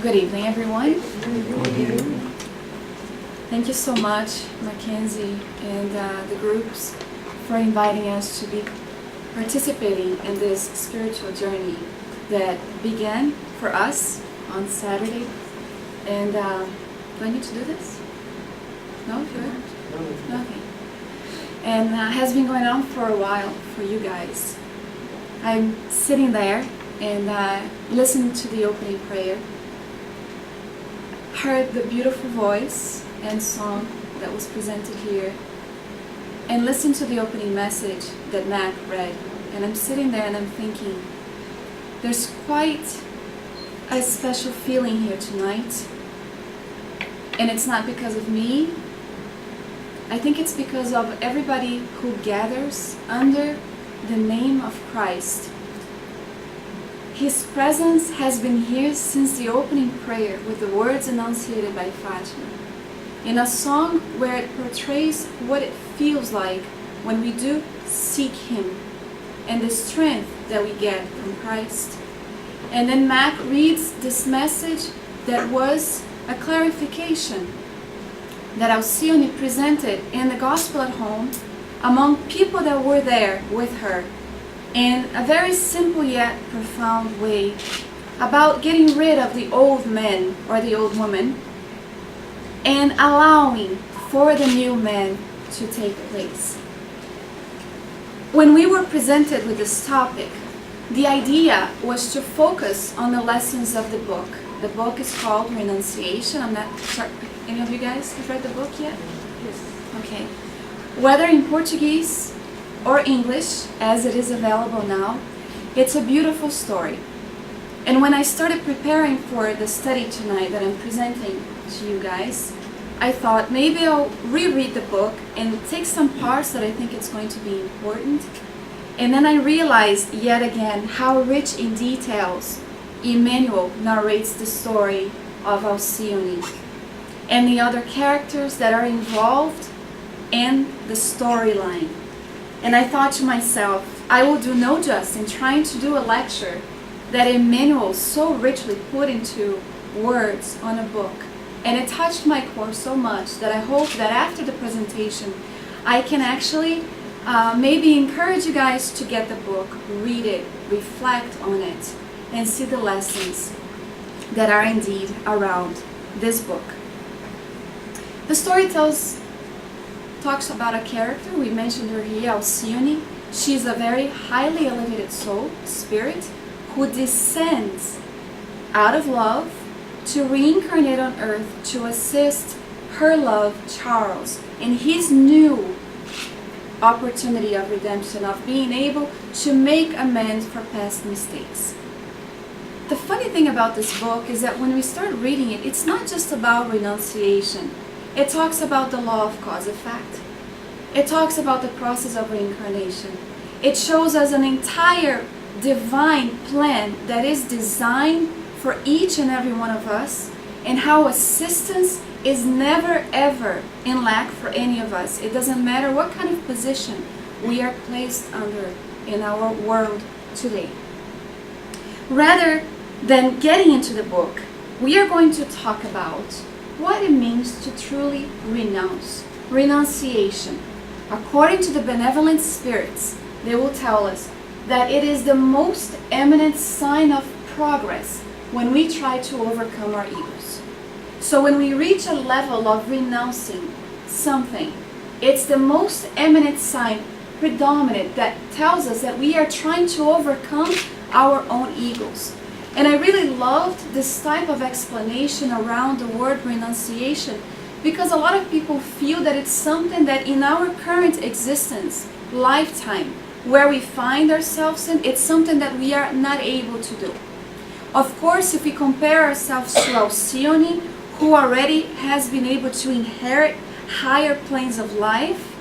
Good evening, everyone. Thank you so much, Mackenzie and the groups, for inviting us to be participating in this spiritual journey that began for us on Saturday. And do I need to do this? No? Good? Okay. And has been going on for a while for you guys. I'm sitting there and listening to the opening prayer. Heard the beautiful voice and song that was presented here, and listened to the opening message that Mac read. And I'm sitting there and I'm thinking, there's quite a special feeling here tonight. And it's not because of me. I think it's because of everybody who gathers under the name of Christ. His presence has been here since the opening prayer with the words enunciated by Fatima, in a song where it portrays what it feels like when we do seek Him and the strength that we get from Christ. And then Mac reads this message that was a clarification that Alcione presented in the Gospel at Home among people that were there with her, in a very simple yet profound way, about getting rid of the old man or the old woman and allowing for the new man to take place. When we were presented with this topic, the idea was to focus on the lessons of the book. The book is called Renunciation. I'm not sure, any of you guys have read the book yet? Yes. Okay. Whether in Portuguese or English, as it is available now, it's a beautiful story. And when I started preparing for the study tonight that I'm presenting to you guys, I thought maybe I'll reread the book and take some parts that I think it's going to be important. And then I realized yet again how rich in details Emmanuel narrates the story of Alcione and the other characters that are involved in the storyline. And I thought to myself, I will do no justice in trying to do a lecture that Emmanuel so richly put into words on a book. And it touched my core so much that I hope that after the presentation, I can actually maybe encourage you guys to get the book, read it, reflect on it, and see the lessons that are indeed around this book. The story talks about a character. We mentioned her here, Alcione. She's a very highly elevated soul, spirit, who descends out of love to reincarnate on earth to assist her love, Charles, in his new opportunity of redemption, of being able to make amends for past mistakes. The funny thing about this book is that when we start reading it, it's not just about renunciation. It talks about the law of cause and effect. It talks about the process of reincarnation. It shows us an entire divine plan that is designed for each and every one of us, and how assistance is never ever in lack for any of us. It doesn't matter what kind of position we are placed under in our world today. Rather than getting into the book, we are going to talk about what it means to truly renounce. Renunciation. According to the benevolent spirits, they will tell us that it is the most eminent sign of progress when we try to overcome our egos. So when we reach a level of renouncing something, it's the most eminent sign, predominant, that tells us that we are trying to overcome our own egos. And I really loved this type of explanation around the word renunciation, because a lot of people feel that it's something that in our current existence, lifetime, where we find ourselves in, it's something that we are not able to do. Of course, if we compare ourselves to Alcione, who already has been able to inherit higher planes of life,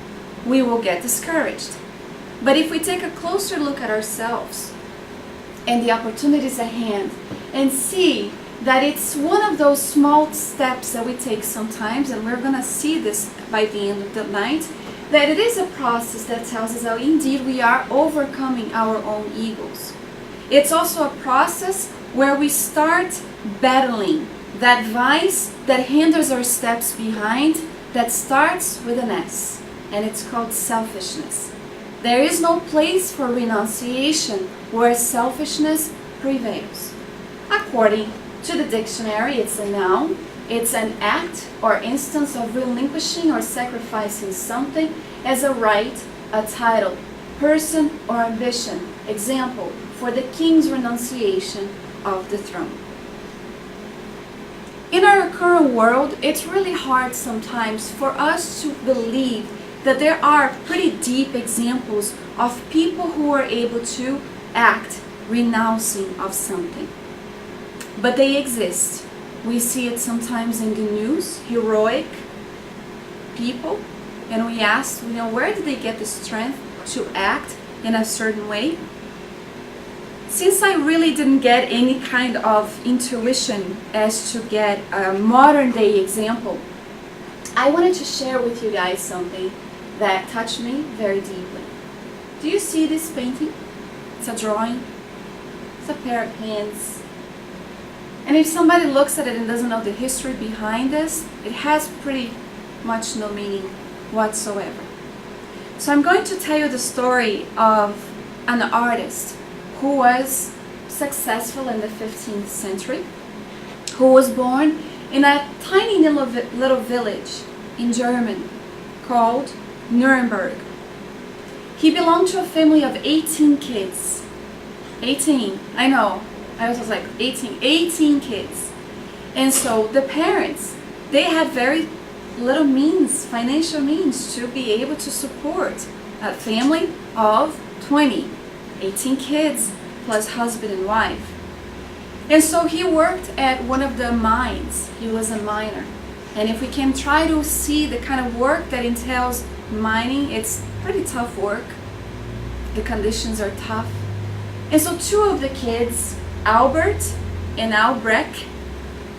we will get discouraged. But if we take a closer look at ourselves and the opportunities at hand and see that it's one of those small steps that we take sometimes, and we're going to see this by the end of the night, that it is a process that tells us that indeed we are overcoming our own egos. It's also a process where we start battling that vice that hinders our steps behind, that starts with an S, and it's called selfishness. There is no place for renunciation where selfishness prevails. According to the dictionary, it's a noun. It's an act or instance of relinquishing or sacrificing something as a right, a title, person, or ambition. Example, for the king's renunciation of the throne. In our current world, it's really hard sometimes for us to believe that there are pretty deep examples of people who are able to act renouncing of something. But they exist. We see it sometimes in the news, heroic people, and we ask, where did they get the strength to act in a certain way? Since I really didn't get any kind of intuition as to get a modern day example, I wanted to share with you guys something that touched me very deeply. Do you see this painting? It's a drawing. It's a pair of hands. And if somebody looks at it and doesn't know the history behind this, it has pretty much no meaning whatsoever. So I'm going to tell you the story of an artist who was successful in the 15th century, who was born in a tiny little village in Germany called Nuremberg. He belonged to a family of 18 kids. 18, I know. I was like 18 kids. And so the parents, they had very little means, financial means, to be able to support a family of 20, 18 kids, plus husband and wife. And so he worked at one of the mines. He was a miner. And if we can try to see the kind of work that entails mining, it's pretty tough work. The conditions are tough. And so two of the kids, Albert and Albrecht,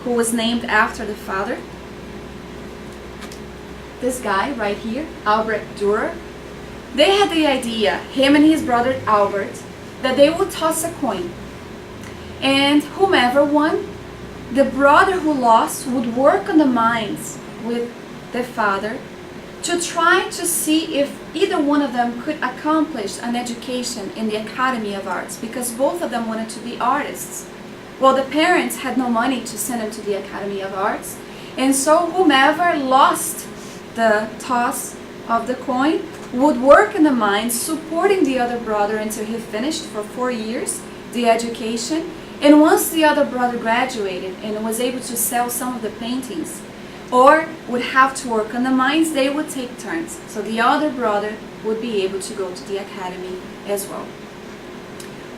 who was named after the father, this guy right here, Albrecht Dürer, they had the idea, him and his brother Albert, that they would toss a coin. And whomever won, the brother who lost would work on the mines with the father to try to see if either one of them could accomplish an education in the Academy of Arts, because both of them wanted to be artists. Well, the parents had no money to send them to the Academy of Arts, and so whomever lost the toss of the coin would work in the mines supporting the other brother until he finished for 4 years the education. And once the other brother graduated and was able to sell some of the paintings or would have to work on the mines, they would take turns. So the other brother would be able to go to the academy as well.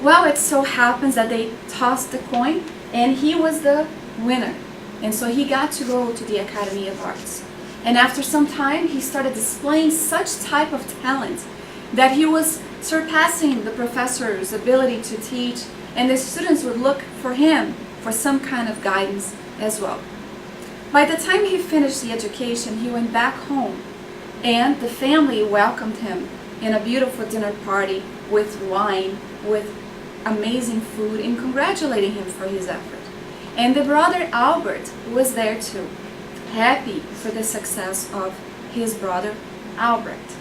Well, it so happens that they tossed the coin and he was the winner. And so he got to go to the Academy of Arts. And after some time, he started displaying such type of talent that he was surpassing the professor's ability to teach, and the students would look for him for some kind of guidance as well. By the time he finished the education, he went back home, and the family welcomed him in a beautiful dinner party with wine, with amazing food, and congratulating him for his effort. And the brother Albert was there too, happy for the success of his brother Albrecht.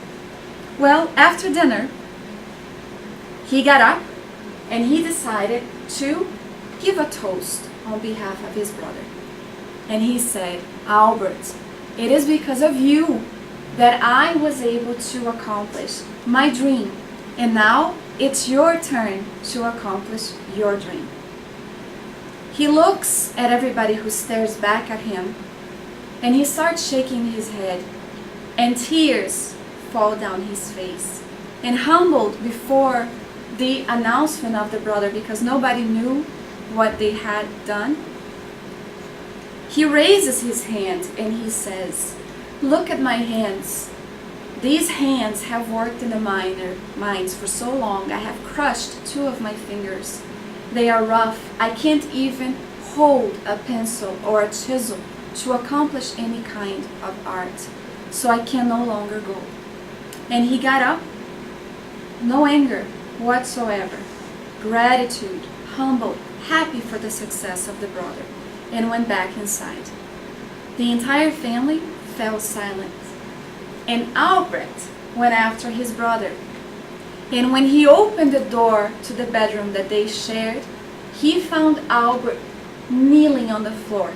Well, after dinner, he got up and he decided to give a toast on behalf of his brother. And he said, Albert, it is because of you that I was able to accomplish my dream. And now it's your turn to accomplish your dream. He looks at everybody who stares back at him, and he starts shaking his head, and tears fall down his face. And humbled before the announcement of the brother, because nobody knew what they had done, he raises his hand and he says, look at my hands. These hands have worked in the mines for so long. I have crushed 2 of my fingers. They are rough. I can't even hold a pencil or a chisel to accomplish any kind of art. So I can no longer go. And he got up, no anger whatsoever, gratitude, humble, happy for the success of the brother, and went back inside. The entire family fell silent, and Albert went after his brother. And when he opened the door to the bedroom that they shared, he found Albert kneeling on the floor.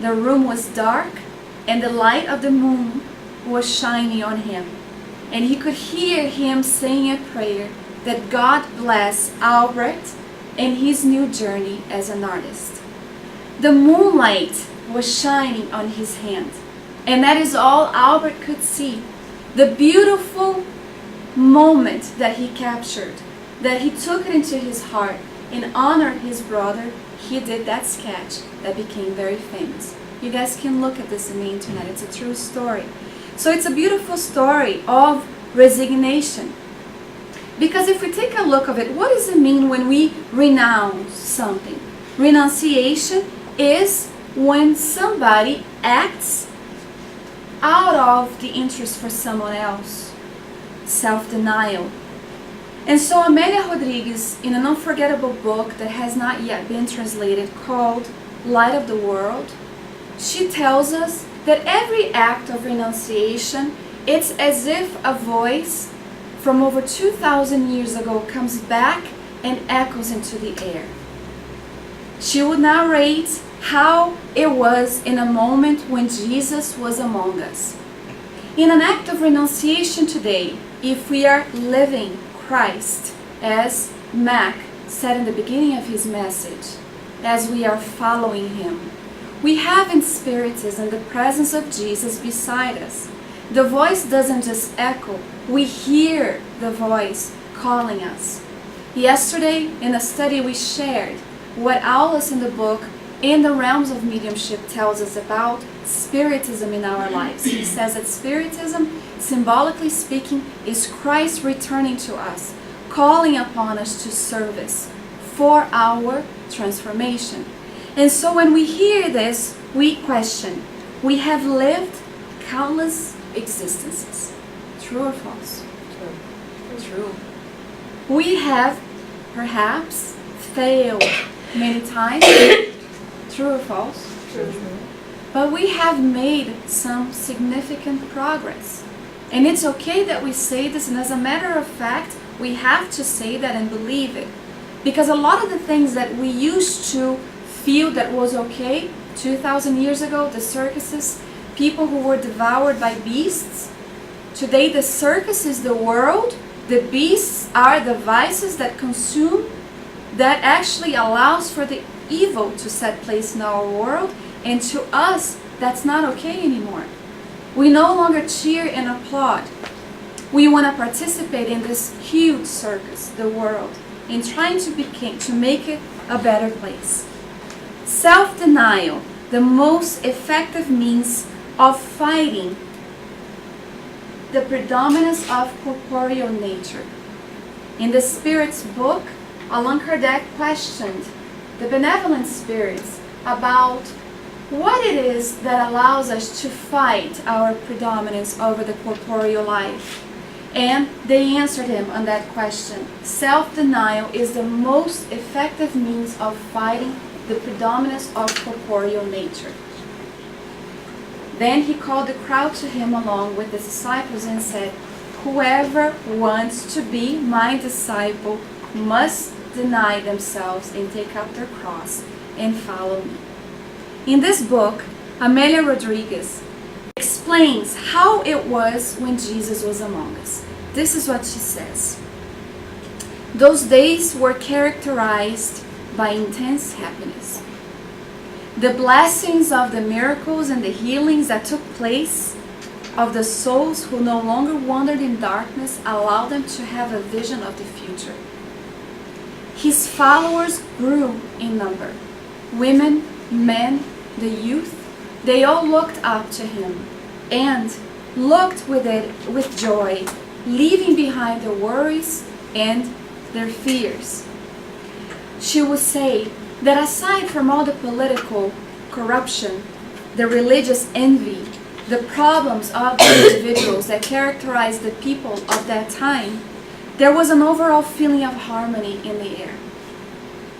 The room was dark, and the light of the moon was shining on him. And he could hear him saying a prayer that God bless Albert in his new journey as an artist. The moonlight was shining on his hand, and that is all Albert could see. The beautiful moment that he captured, that he took it into his heart in honor of his brother, he did that sketch that became very famous. You guys can look at this on the internet. It's a true story. So it's a beautiful story of resignation. Because if we take a look of it, what does it mean when we renounce something? Renunciation is when somebody acts out of the interest for someone else. Self-denial. And so Amelia Rodrigues, in an unforgettable book that has not yet been translated called Light of the World, she tells us that every act of renunciation, it's as if a voice from over 2,000 years ago comes back and echoes into the air. She would narrate how it was in a moment when Jesus was among us. In an act of renunciation today, if we are living Christ, as Mac said in the beginning of his message, as we are following him, we have in Spiritism the presence of Jesus beside us. The voice doesn't just echo, we hear the voice calling us. Yesterday, in a study, we shared what Aulus in the book In the Realms of Mediumship tells us about Spiritism in our lives. He says that Spiritism, symbolically speaking, is Christ returning to us, calling upon us to service for our transformation. And so when we hear this, we question. We have lived countless existences. True or false? True. We have perhaps failed many times. True or false? True. But we have made some significant progress. And it's okay that we say this, and as a matter of fact, we have to say that and believe it. Because a lot of the things that we used to feel that was okay 2,000 years ago, the circuses, people who were devoured by beasts, today the circus is the world, the beasts are the vices that consume, that actually allows for the evil to set place in our world, and to us, that's not okay anymore. We no longer cheer and applaud. We want to participate in this huge circus, the world, in trying to make it a better place. Self-denial, the most effective means of fighting the predominance of corporeal nature. In the Spirit's book, Allan Kardec questioned the benevolent spirits about what it is that allows us to fight our predominance over the corporeal life. And they answered him on that question. Self-denial is the most effective means of fighting the predominance of corporeal nature. Then he called the crowd to him along with the disciples and said, "Whoever wants to be my disciple must deny themselves and take up their cross and follow me." In this book, Amelia Rodrigues explains how it was when Jesus was among us. This is what she says. Those days were characterized by intense happiness. The blessings of the miracles and the healings that took place of the souls who no longer wandered in darkness allowed them to have a vision of the future. His followers grew in number. Women, men, the youth, they all looked up to him and looked with joy, leaving behind their worries and their fears. She would say that aside from all the political corruption, the religious envy, the problems of the individuals that characterized the people of that time, there was an overall feeling of harmony in the air.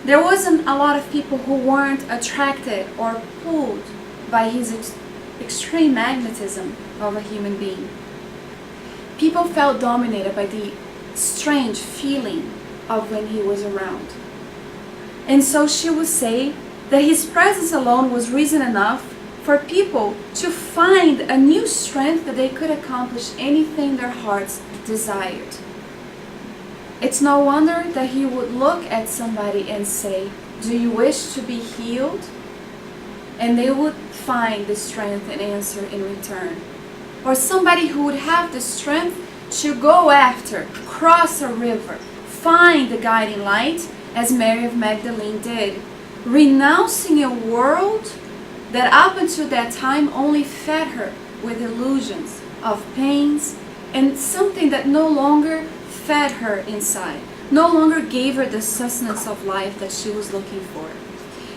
There wasn't a lot of people who weren't attracted or pulled by his extreme magnetism of a human being. People felt dominated by the strange feeling of when he was around. And so she would say that his presence alone was reason enough for people to find a new strength that they could accomplish anything their hearts desired. It's no wonder that he would look at somebody and say, "Do you wish to be healed?" And they would find the strength and answer in return. Or somebody who would have the strength to go after, cross a river, find the guiding light, as Mary of Magdalene did, renouncing a world that up until that time only fed her with illusions of pains and something that no longer fed her inside, no longer gave her the sustenance of life that she was looking for.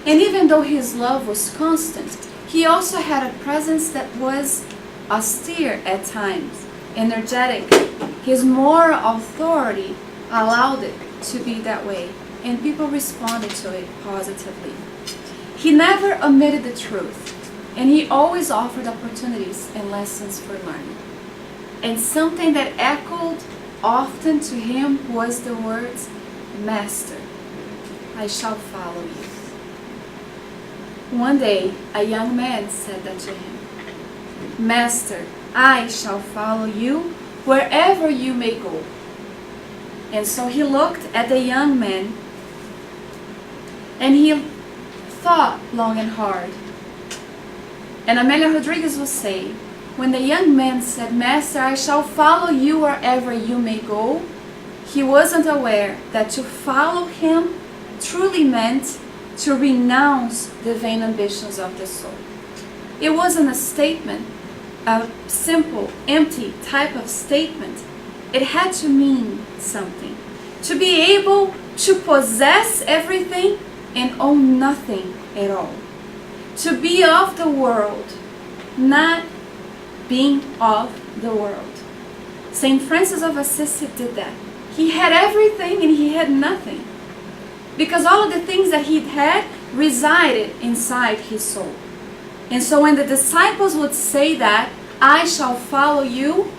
And even though his love was constant, he also had a presence that was austere at times, energetic. His moral authority allowed it to be that way, and people responded to it positively. He never omitted the truth, and he always offered opportunities and lessons for learning. And something that echoed often to him was the words, "Master, I shall follow you." One day, a young man said that to him, "Master, I shall follow you wherever you may go." And so he looked at the young man and he thought long and hard. And Amelia Rodriguez will say, when the young man said, "Master, I shall follow you wherever you may go," he wasn't aware that to follow him truly meant to renounce the vain ambitions of the soul. It wasn't a statement, a simple, empty type of statement. It had to mean something. To be able to possess everything and own nothing at all. To be of the world, not being of the world. St. Francis of Assisi did that. He had everything and he had nothing. Because all of the things that he had resided inside his soul. And so when the disciples would say that, "I shall follow you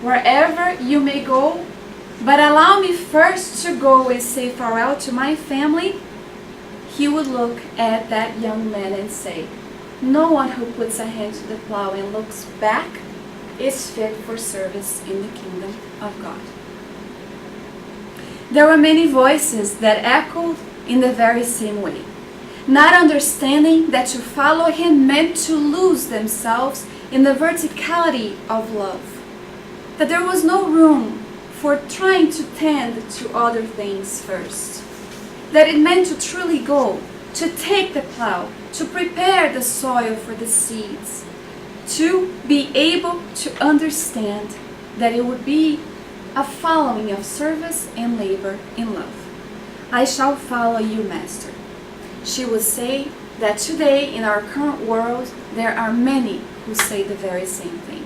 wherever you may go, but allow me first to go and say farewell to my family," he would look at that young man and say, "No one who puts a hand to the plow and looks back is fit for service in the kingdom of God." There were many voices that echoed in the very same way, not understanding that to follow him meant to lose themselves in the verticality of love, that there was no room for trying to tend to other things first, that it meant to truly go, to take the plow, to prepare the soil for the seeds, to be able to understand that it would be a following of service and labor in love. "I shall follow you, Master." She would say that today in our current world there are many who say the very same thing,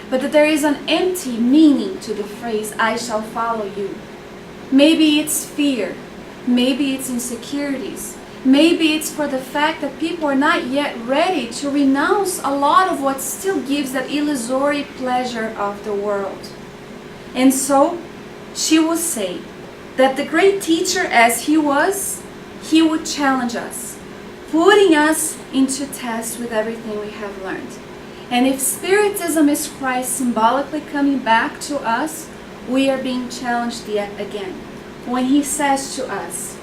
but that there is an empty meaning to the phrase, "I shall follow you." Maybe it's fear, maybe it's insecurities, maybe it's for the fact that people are not yet ready to renounce a lot of what still gives that illusory pleasure of the world. And so she will say that the great teacher as he was, he would challenge us, putting us into test with everything we have learned. And if Spiritism is Christ symbolically coming back to us, we are being challenged yet again. When he says to us,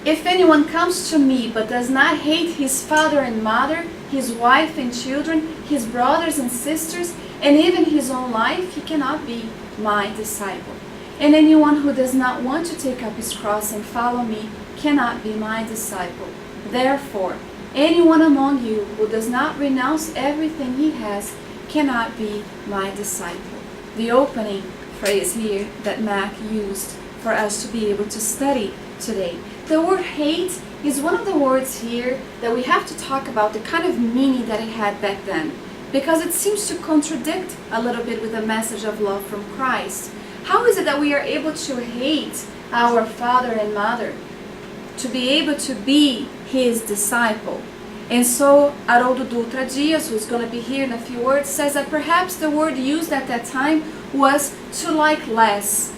"If anyone comes to me but does not hate his father and mother, his wife and children, his brothers and sisters, and even his own life, he cannot be my disciple. And anyone who does not want to take up his cross and follow me cannot be my disciple. Therefore, anyone among you who does not renounce everything he has cannot be my disciple." The opening phrase here that Mac used for us to be able to study today. The word hate is one of the words here that we have to talk about the kind of meaning that it had back then, because it seems to contradict a little bit with the message of love from Christ. How is it that we are able to hate our father and mother, to be able to be his disciple. And so Haroldo Dutra Dias, who's going to be here in a few words, says that perhaps the word used at that time was to like less.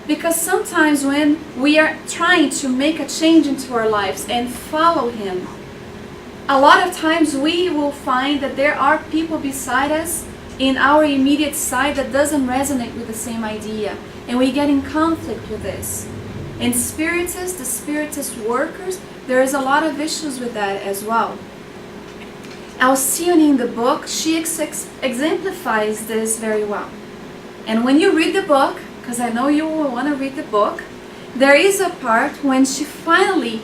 Because sometimes when we are trying to make a change into our lives and follow him, a lot of times we will find that there are people beside us in our immediate side that doesn't resonate with the same idea. And we get in conflict with this. And spiritists, the spiritist workers, there is a lot of issues with that as well. Alcione in the book, she exemplifies this very well. And when you read the book, because I know you will want to read the book, there is a part when she finally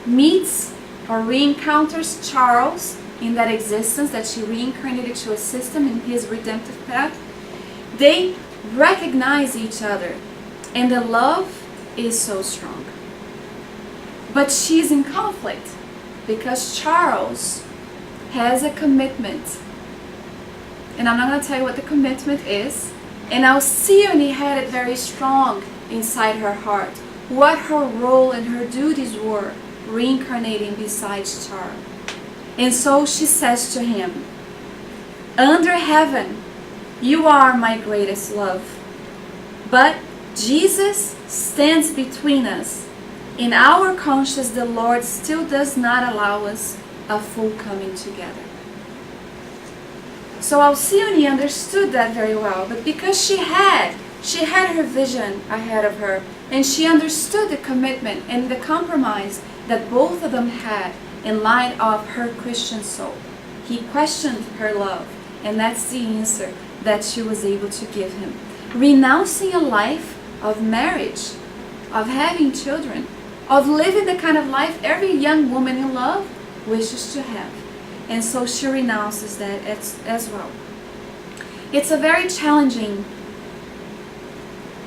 meets or re-encounters Charles in that existence that she reincarnated to assist him in his redemptive path. They recognize each other and the love is so strong. But she's in conflict because Charles has a commitment. And I'm not going to tell you what the commitment is. And Alcione had it very strong inside her heart, what her role and her duties were reincarnating besides Charles. And so she says to him, "Under heaven, you are my greatest love. But Jesus stands between us. In our conscience, the Lord still does not allow us a full coming together." So Alcione understood that very well, but because she had her vision ahead of her, and she understood the commitment and the compromise that both of them had in light of her Christian soul, he questioned her love, and that's the answer that she was able to give him. Renouncing a life of marriage, of having children, of living the kind of life every young woman in love wishes to have. And so she renounces that as well. It's a very challenging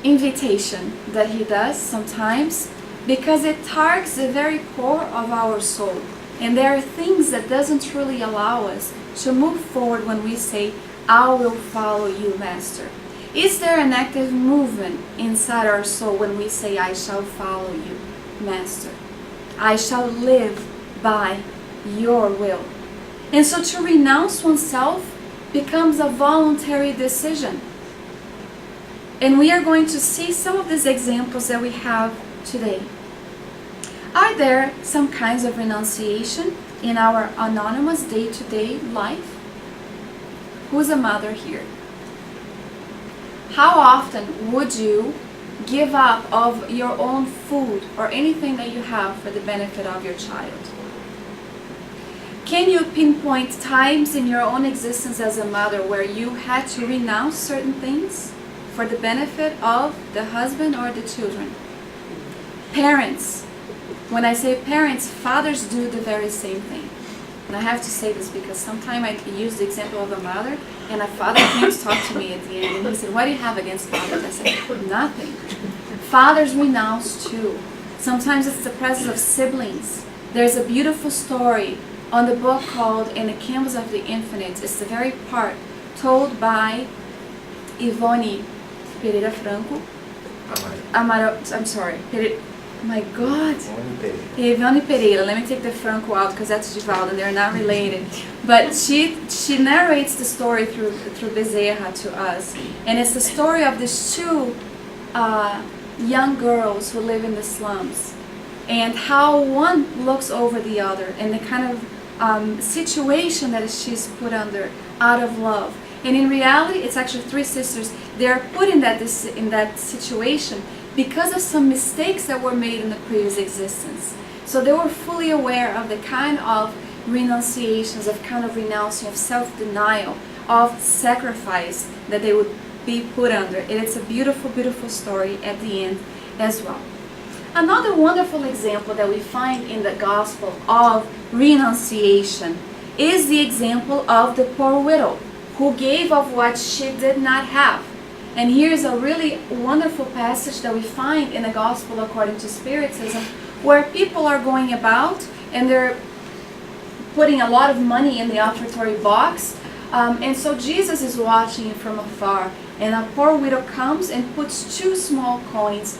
invitation that he does sometimes because it targets the very core of our soul. And there are things that doesn't truly allow us to move forward when we say, "I will follow you, Master." Is there an active movement inside our soul when we say, "I shall follow you, Master. I shall live by your will"? And so to renounce oneself becomes a voluntary decision. And we are going to see some of these examples that we have today. Are there some kinds of renunciation in our anonymous day-to-day life? Who's a mother here? How often would you give up of your own food or anything that you have for the benefit of your child? Can you pinpoint times in your own existence as a mother where you had to renounce certain things for the benefit of the husband or the children? Parents. When I say parents, fathers do the very same thing. And I have to say this because sometimes I use the example of a mother, and a father came to talk to me at the end, and he said, "What do you have against fathers?" I said, "Nothing." Fathers renounce too. Sometimes it's the presence of siblings. There's a beautiful story on the book called In the Canvas of the Infinite. It's the very part told by Ivone Pereira Franco. My God. Ivone Pereira. Let me take the Franco out because that's Givaldo. They're not related. But she narrates the story through Bezerra to us. And it's the story of these two young girls who live in the slums. And how one looks over the other and the kind of situation that she's put under out of love. And in reality, it's actually three sisters. They're put in that situation because of some mistakes that were made in the previous existence. So they were fully aware of the kind of renunciations, of kind of renouncing, of self-denial, of sacrifice that they would be put under. And it's a beautiful, beautiful story at the end as well. Another wonderful example that we find in the gospel of renunciation is the example of the poor widow who gave of what she did not have. And here's a really wonderful passage that we find in the gospel according to Spiritism, where people are going about and they're putting a lot of money in the offertory box. And so Jesus is watching from afar, and a poor widow comes and puts 2 small coins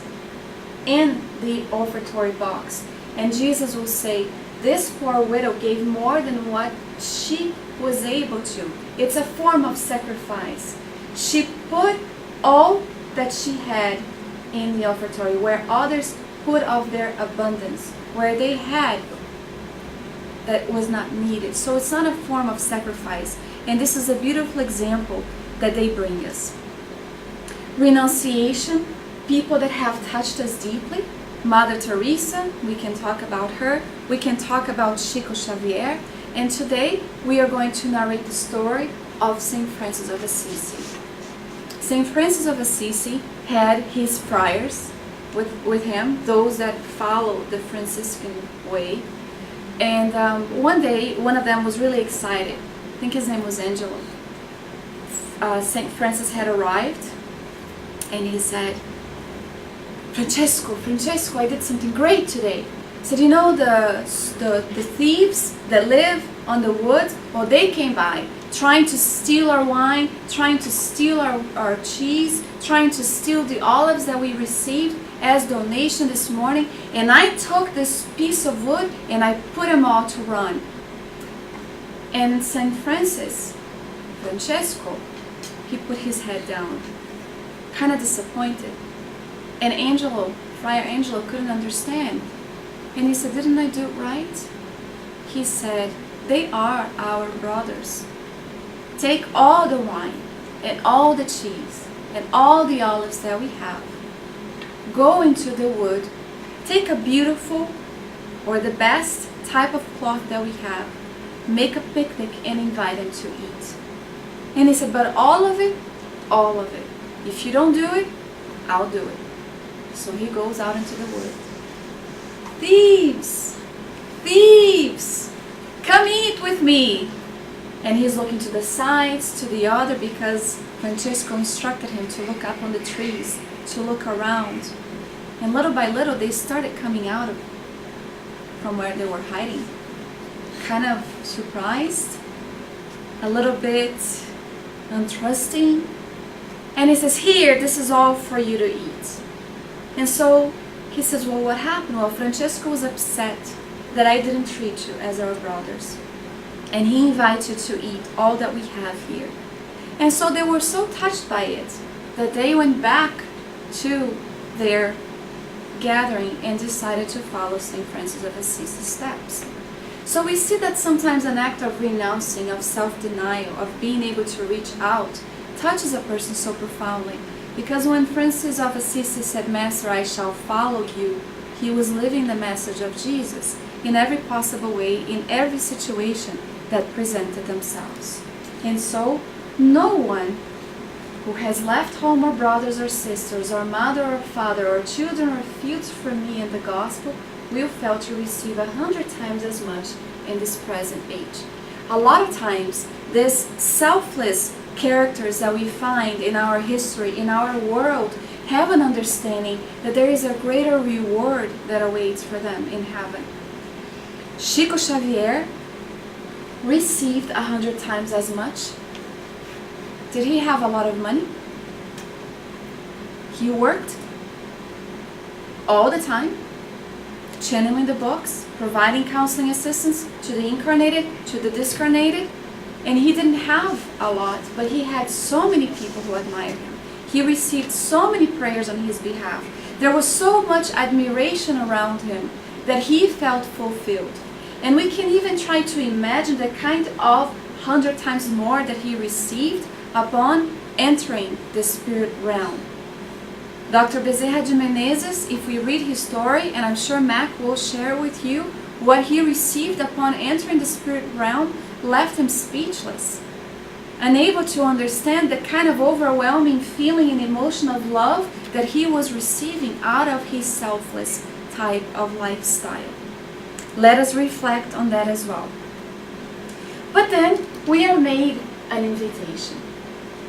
in the offertory box. And Jesus will say, this poor widow gave more than what she was able to. It's a form of sacrifice. She put all that she had in the offertory, where others put of their abundance, where they had that was not needed. So it's not a form of sacrifice. And this is a beautiful example that they bring us. Renunciation, people that have touched us deeply. Mother Teresa, we can talk about her. We can talk about Chico Xavier. And today we are going to narrate the story of St. Francis of Assisi. St. Francis of Assisi had his friars with him, those that follow the Franciscan way. And one day, one of them was really excited. I think his name was Angelo. St. Francis had arrived, and he said, Francesco, I did something great today. He said, you know the thieves that live on the woods? Well, they came by, trying to steal our wine, trying to steal our cheese, trying to steal the olives that we received as donation this morning, and I took this piece of wood and I put them all to run. And St. Francesco, he put his head down, kind of disappointed. And Friar Angelo couldn't understand. And he said, didn't I do it right? He said, they are our brothers. Take all the wine and all the cheese and all the olives that we have. Go into the wood, take a beautiful or the best type of cloth that we have, make a picnic and invite them to eat. And he said, but all of it, if you don't do it, I'll do it. So he goes out into the wood. Thieves, come eat with me. And he's looking to the sides, to the other, because Francesco instructed him to look up on the trees, to look around. And little by little, they started coming out from where they were hiding. Kind of surprised, a little bit untrusting. And he says, here, this is all for you to eat. And so he says, well, what happened? Well, Francesco was upset that I didn't treat you as our brothers. And he invites you to eat all that we have here. And so they were so touched by it that they went back to their gathering and decided to follow St. Francis of Assisi's steps. So we see that sometimes an act of renouncing, of self-denial, of being able to reach out, touches a person so profoundly. Because when Francis of Assisi said, Master, I shall follow you, he was living the message of Jesus in every possible way, in every situation that presented themselves. And so, no one who has left home or brothers or sisters, or mother or father, or children or fields from me in the gospel, will fail to receive 100 times as much in this present age. A lot of times, these selfless characters that we find in our history, in our world, have an understanding that there is a greater reward that awaits for them in heaven. Chico Xavier received 100 times as much. Did he have a lot of money? He worked all the time, channeling the books, providing counseling assistance to the incarnated, to the discarnated, and he didn't have a lot, but he had so many people who admired him. He received so many prayers on his behalf. There was so much admiration around him that he felt fulfilled. And we can even try to imagine the kind of 100 times more that he received upon entering the spirit realm. Dr. Bezerra de Menezes, if we read his story, and I'm sure Mac will share with you, what he received upon entering the spirit realm left him speechless, unable to understand the kind of overwhelming feeling and emotion of love that he was receiving out of his selfless type of lifestyle. Let us reflect on that as well. But then we are made an invitation.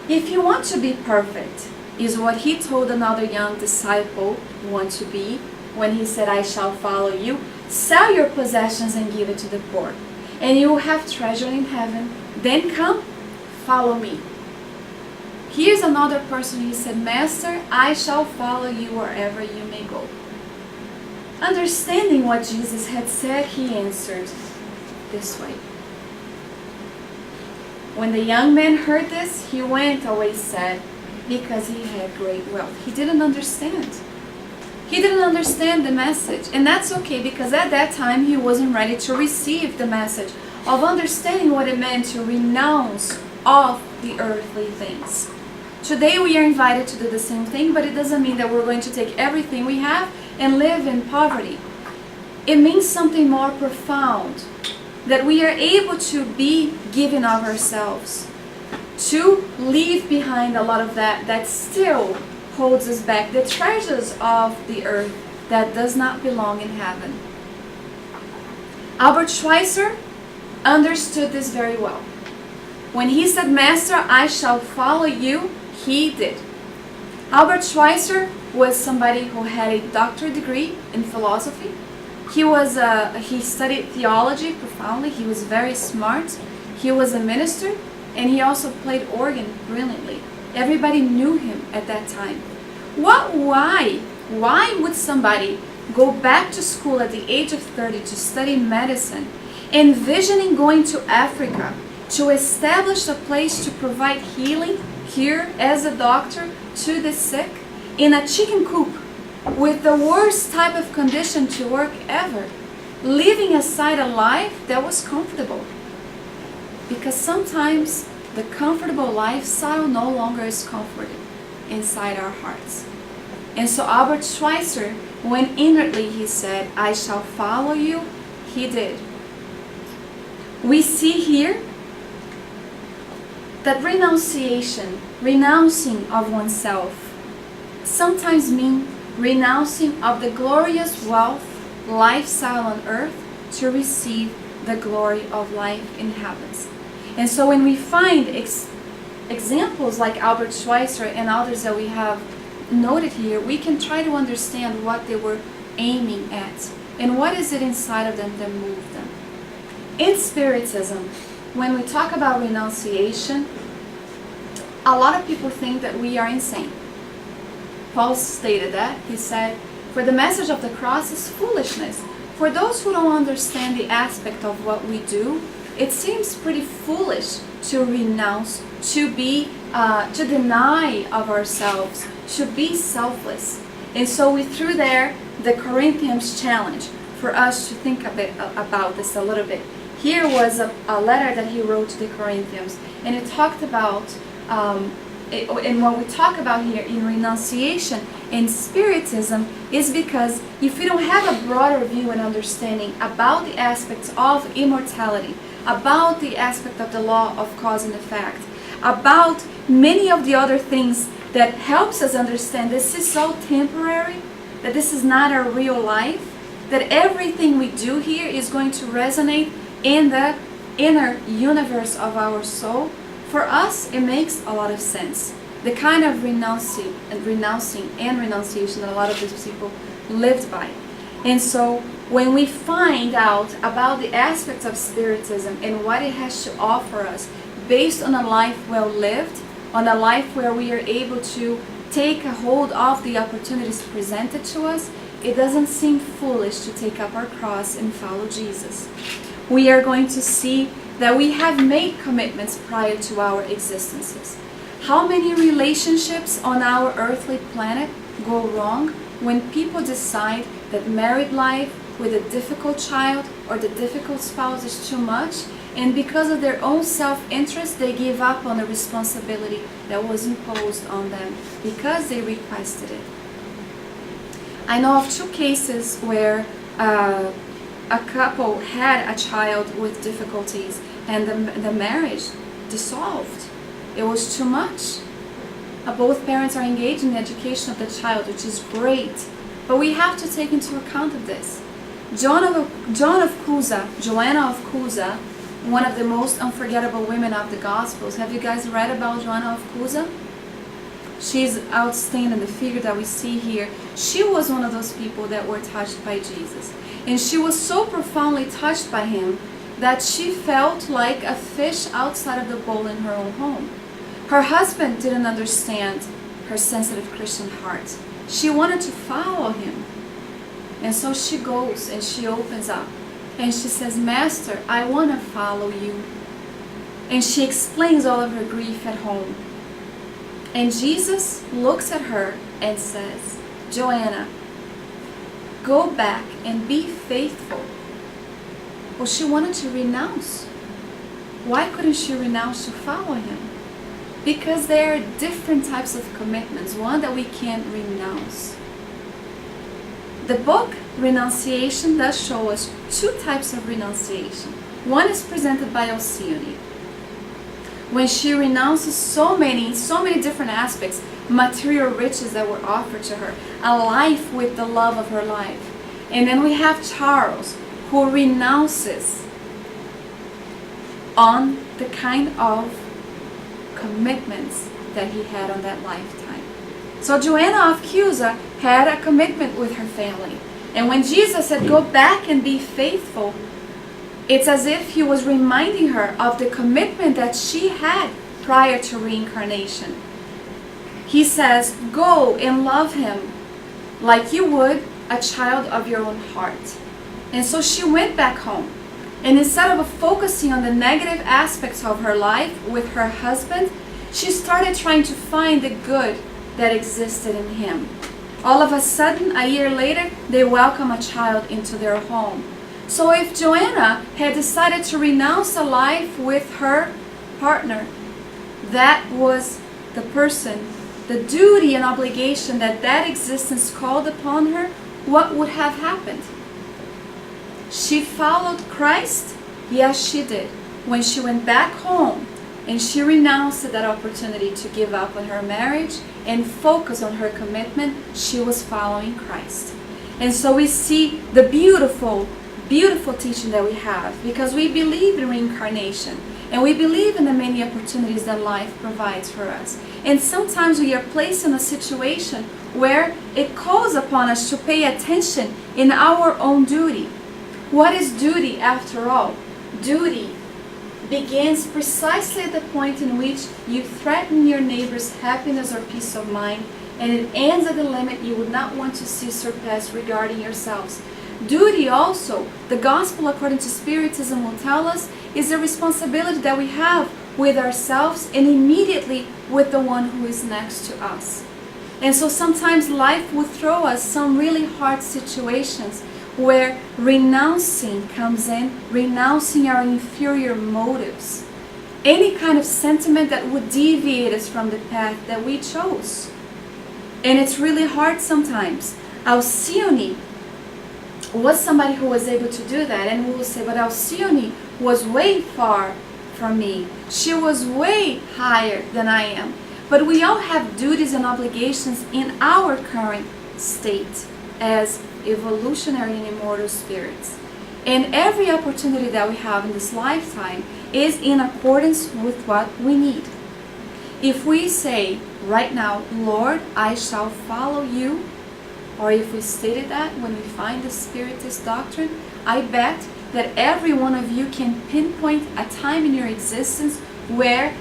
If you want to be perfect, is what he told another young disciple want to be when he said, I shall follow you. Sell your possessions and give it to the poor, and you will have treasure in heaven. Then come, follow me. Here's another person. He said, Master, I shall follow you wherever you may go. understanding what Jesus had said, he answered this way. When the young man heard this, he went away sad, because he had great wealth. He didn't understand. He didn't understand the message. And that's okay, because at that time he wasn't ready to receive the message of understanding what it meant to renounce of the earthly things. Today we are invited to do the same thing, but it doesn't mean that we're going to take everything we have and live in poverty. It means something more profound, that we are able to be giving of ourselves, to leave behind a lot of that still holds us back, the treasures of the earth that does not belong in heaven. Albert Schweitzer understood this very well. When he said, "Master, I shall follow you," he did. Albert Schweitzer was somebody who had a doctorate degree in philosophy. He studied theology profoundly. He was very smart. He was a minister, and he also played organ brilliantly. Everybody knew him at that time. Why would somebody go back to school at the age of 30 to study medicine, envisioning going to Africa to establish a place to provide healing here as a doctor to the sick, in a chicken coop with the worst type of condition to work ever, living aside a life that was comfortable? Because sometimes the comfortable lifestyle no longer is comforted inside our hearts. And so Albert Schweitzer, when inwardly he said, "I shall follow you," he did. We see here that renunciation, renouncing of oneself, sometimes means renouncing of the glorious wealth, lifestyle on earth to receive the glory of life in heavens. And so when we find examples like Albert Schweitzer and others that we have noted here, we can try to understand what they were aiming at and what is it inside of them that moved them. In Spiritism, when we talk about renunciation, a lot of people think that we are insane. Paul stated that. He said, "For the message of the cross is foolishness." For those who don't understand the aspect of what we do, it seems pretty foolish to renounce, to deny of ourselves, to be selfless. And so we threw there the Corinthians challenge for us to think a bit about this a little bit. Here was a letter that he wrote to the Corinthians, and it talked about, and what we talk about here in renunciation and Spiritism is because if we don't have a broader view and understanding about the aspects of immortality, about the aspect of the law of cause and effect, about many of the other things that helps us understand this is so temporary, that this is not our real life, that everything we do here is going to resonate in the inner universe of our soul, for us it makes a lot of sense. The kind of renouncing and renunciation that a lot of these people lived by. And so when we find out about the aspects of Spiritism and what it has to offer us based on a life well lived, on a life where we are able to take a hold of the opportunities presented to us, it doesn't seem foolish to take up our cross and follow Jesus. We are going to see that we have made commitments prior to our existences. How many relationships on our earthly planet go wrong when people decide that married life with a difficult child or the difficult spouse is too much, and because of their own self-interest they give up on the responsibility that was imposed on them because they requested it. I know of two cases where a couple had a child with difficulties and the marriage dissolved. It was too much. Both parents are engaged in the education of the child, which is great, but we have to take into account of this. Joanna of Cusa, one of the most unforgettable women of the Gospels. Have you guys read about Joanna of Cusa? She's outstanding, the figure that we see here. She was one of those people that were touched by Jesus. And she was so profoundly touched by him that she felt like a fish outside of the bowl in her own home. Her husband didn't understand her sensitive Christian heart. She wanted to follow him. And so she goes and she opens up and she says, Master, I want to follow you. And she explains all of her grief at home. And Jesus looks at her and says, Joanna, go back and be faithful. Well, she wanted to renounce. Why couldn't she renounce to follow him? Because there are different types of commitments, one that we can't renounce. The book Renunciation does show us two types of renunciation. One is presented by Alcyone, when she renounces so many different aspects, material riches that were offered to her, a life with the love of her life. And then we have Charles, who renounces on the kind of commitments that he had on that lifetime. So Joanna of Cusa had a commitment with her family. And when Jesus said, go back and be faithful, it's as if he was reminding her of the commitment that she had prior to reincarnation. He says, go and love him like you would a child of your own heart. And so she went back home. And instead of focusing on the negative aspects of her life with her husband, she started trying to find the good that existed in him. All of a sudden, a year later, they welcome a child into their home. So if Joanna had decided to renounce a life with her partner, that was the person, the duty and obligation that existence called upon her, what would have happened? She followed Christ? Yes, she did. When she went back home and she renounced that opportunity to give up on her marriage and focus on her commitment, she was following Christ. And so we see the beautiful teaching that we have, because we believe in reincarnation and we believe in the many opportunities that life provides for us. And sometimes we are placed in a situation where it calls upon us to pay attention in our own duty. What is duty after all? Duty begins precisely at the point in which you threaten your neighbor's happiness or peace of mind, and it ends at the limit you would not want to see surpassed regarding yourselves. Duty also, the gospel according to Spiritism will tell us, is the responsibility that we have with ourselves and immediately with the one who is next to us. And so sometimes life will throw us some really hard situations where renouncing comes in, renouncing our inferior motives, any kind of sentiment that would deviate us from the path that we chose. And it's really hard sometimes. Alcyone was somebody who was able to do that, and we will say, but Alcyone was way far from me. She was way higher than I am. But we all have duties and obligations in our current state as evolutionary and immortal spirits. And every opportunity that we have in this lifetime is in accordance with what we need. If we say right now, Lord, I shall follow you, or if we stated that when we find the Spiritist doctrine, I bet that every one of you can pinpoint a time in your existence where,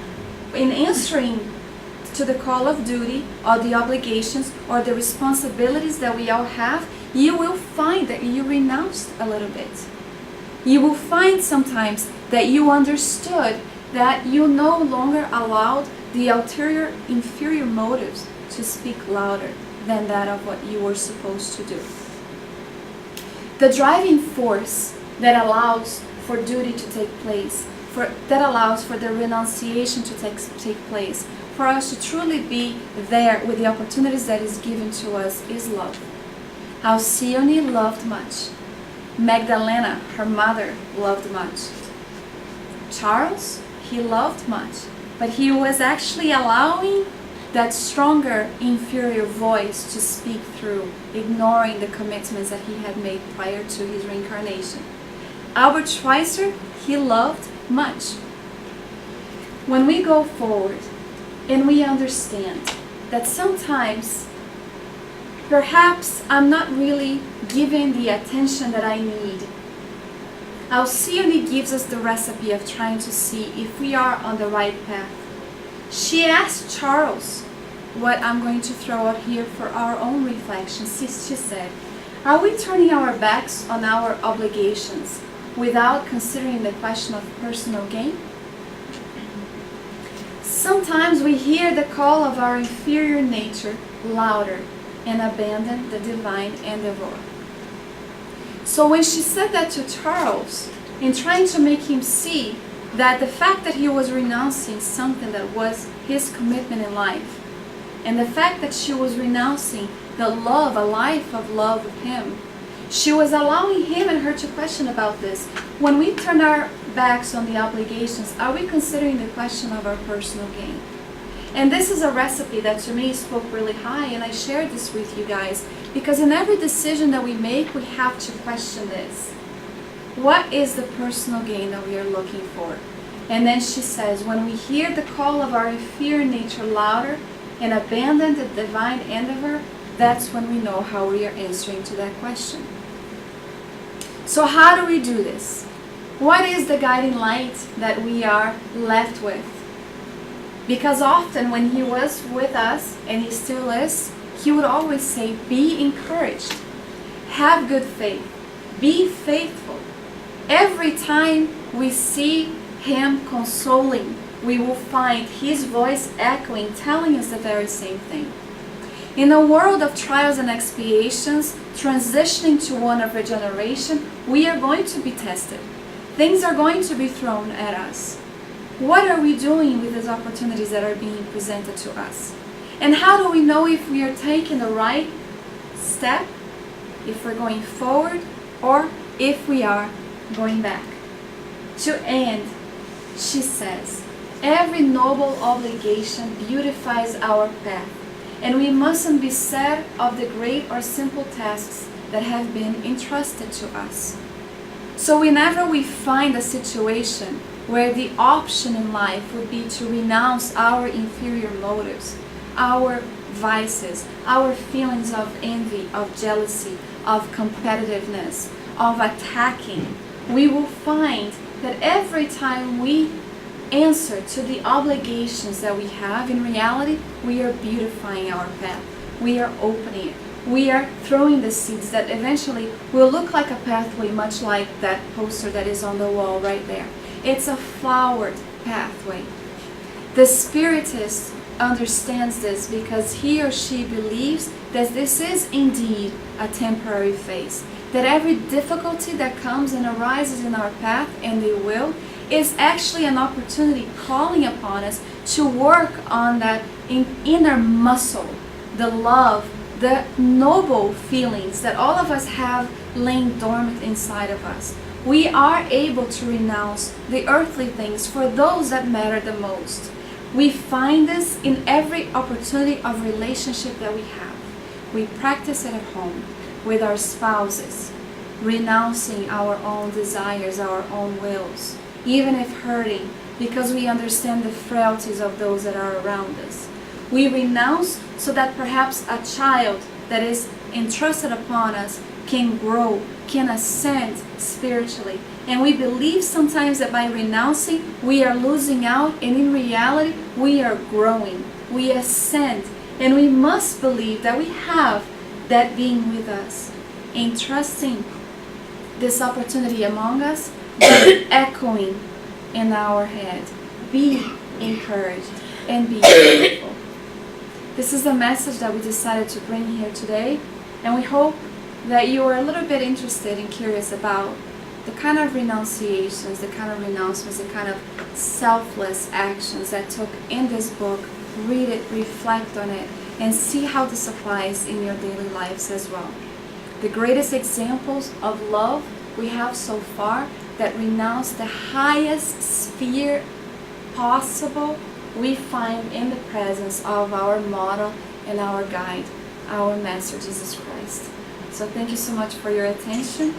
in answering to the call of duty or the obligations or the responsibilities that we all have, you will find that you renounced a little bit. You will find sometimes that you understood that you no longer allowed the ulterior, inferior motives to speak louder than that of what you were supposed to do. The driving force that allows for duty to take place, that allows for the renunciation to take place, for us to truly be there with the opportunities that is given to us, is love. Alcyone loved much. Magdalena, her mother, loved much. Charles, he loved much, but he was actually allowing that stronger inferior voice to speak through, ignoring the commitments that he had made prior to his reincarnation. Albert Schweitzer, he loved much. When we go forward and we understand that sometimes perhaps I'm not really giving the attention that I need, Alcyone gives us the recipe of trying to see if we are on the right path. She asked Charles, what I'm going to throw out here for our own reflection. She said, Are we turning our backs on our obligations without considering the question of personal gain? Sometimes we hear the call of our inferior nature louder and abandon the divine endeavor. So when she said that to Charles, in trying to make him see that the fact that he was renouncing something that was his commitment in life, and the fact that she was renouncing the love, a life of love with him, she was allowing him and her to question about this. When we turn our backs on the obligations, are we considering the question of our personal gain? And this is a recipe that to me spoke really high, and I shared this with you guys, because in every decision that we make, we have to question this. What is the personal gain that we are looking for? And then she says, when we hear the call of our inferior nature louder and abandon the divine endeavor, that's when we know how we are answering to that question. So how do we do this? What is the guiding light that we are left with? Because often when he was with us, and he still is, he would always say, be encouraged, have good faith, be faithful. Every time we see him consoling, we will find his voice echoing, telling us the very same thing. In a world of trials and expiations, transitioning to one of regeneration, we are going to be tested. Things are going to be thrown at us. What are we doing with these opportunities that are being presented to us? And how do we know if we are taking the right step, if we're going forward, or if we are going back? To end, she says, every noble obligation beautifies our path, and we mustn't be sad of the great or simple tasks that have been entrusted to us. So whenever we find a situation where the option in life would be to renounce our inferior motives, our vices, our feelings of envy, of jealousy, of competitiveness, of attacking, we will find that every time we answer to the obligations that we have, in reality, we are beautifying our path. We are opening it. We are throwing the seeds that eventually will look like a pathway, much like that poster that is on the wall right there. It's a flowered pathway. The Spiritist understands this because he or she believes that this is indeed a temporary phase. That every difficulty that comes and arises in our path, and they will, is actually an opportunity calling upon us to work on that inner muscle, the love, the noble feelings that all of us have laying dormant inside of us. We are able to renounce the earthly things for those that matter the most. We find this in every opportunity of relationship that we have. We practice it at home with our spouses, renouncing our own desires, our own wills, even if hurting, because we understand the frailties of those that are around us. We renounce so that perhaps a child that is entrusted upon us can grow, can ascend spiritually. And we believe sometimes that by renouncing, we are losing out, and in reality, we are growing. We ascend, and we must believe that we have that being with us, entrusting this opportunity among us, but echoing in our head. Be encouraged and be faithful. This is the message that we decided to bring here today, and we hope that you are a little bit interested and curious about the kind of renunciations, the kind of renouncements, the kind of selfless actions that took in this book. Read it, reflect on it, and see how this applies in your daily lives as well. The greatest examples of love we have so far that renounce the highest sphere possible, we find in the presence of our model and our guide, our Master Jesus Christ. So thank you so much for your attention.